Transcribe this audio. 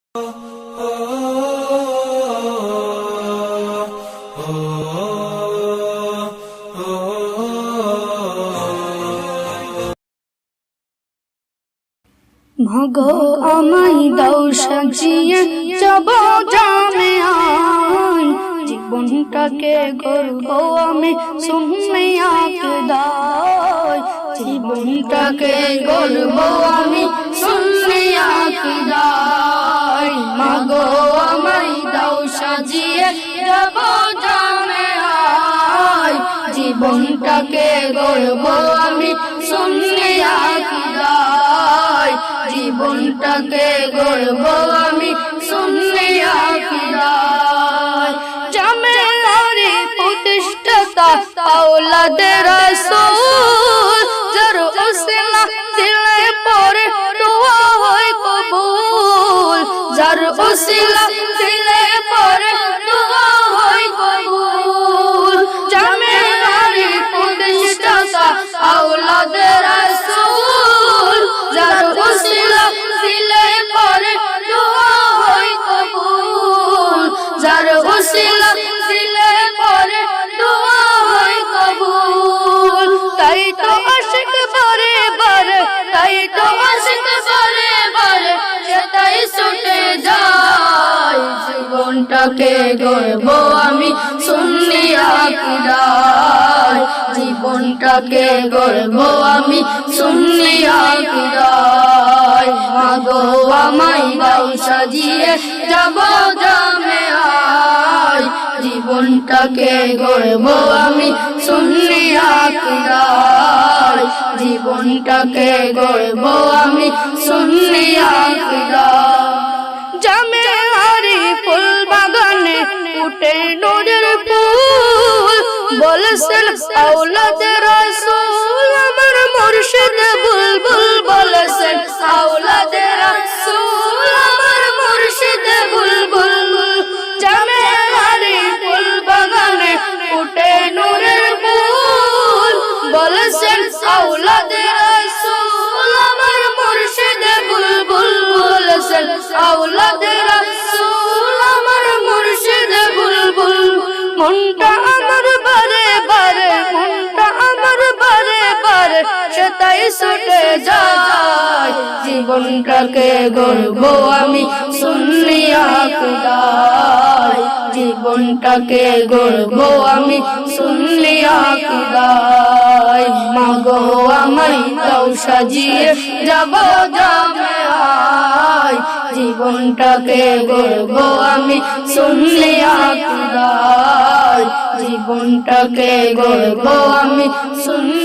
মাগো আমায় দাও সাজিয়ে যাব জামিয়ায়, জীবনটাকে গড়ব আমি সুন্নিয়াকে দায়, জীবনটাকে গড়ব আমি সুন্নিয়াকে দায়। মাগো আমায় দাও সাজিয়ে যাব জামিয়ায়, জীবনটাকে গড়ব আমি সুন্নিয়াকে দায়, জীবনটাকে গড়ব আমি সুন্নিয়াকে দায়। জামিয়ার প্রতিষ্ঠাতা আওলাদে রাসূল, যার ওসিলা দিলে পরে দোয়া হয় কবুল, যার ওসিলা দিলে পরে দোয়া হয় কবুল। জামিয়ার প্রতিষ্ঠাতা আওলাদে রাসূল, যার ওসিলা দিলে পরে দোয়া হয় কবুল, যার ওসিলা দিলে পরে দোয়া হয় কবুল। তাই তো আশিক বারে বারে, তাই তো আশিক বারে বারে সেটাই ছুটে যায়, জীবনটাকে গড়ব আমি সুন্নিয়াকে দায়, জীবনটাকে গড়ব আমি সুন্নিয়াকে দায়। মাগো আমায় দাও সাজিয়ে যাব জামিয়ায়, জীবনটাকে গড়ব আমি সুন্নিয়াকে দায়, জীবনটাকে গড়ব আমি সুন্নিয়াকে দায়। জামিয়ার ফুল বাগানে ফুটে নূরের ফুল, বলেছেন আওলাদে রাসূল আমার মুর্শিদ বুলবুল, বলেছেন আওলাদে রাসূল আমার মুর্শিদ বুলবুল। জামিয়ার ফুল বাগানে ফুটে নূরের ফুল, বলেছেন আওলাদে রাসূল আমার মুর্শিদ বুলবুল, বলেছেন আওলাদে রাসূল আমার মুর্শিদ বুলবুল। মনটা আমার বারে বারে, মনটা আমার বারে বারে সেটাই ছুটে যায়, জীবনটাকে গড়ব আমি সুন্নিয়াকে দায়, জীবনটাকে গড়ব আমি সুন্নিয়াকে দায়। মাগো আমায় দাও সাজিয়ে যাব জামিয়ায়, জীবনটাকে গড়ব আমি সুন্নিয়াকে দায়, জীবনটাকে গড়ব আমি সুন্নিয়াকে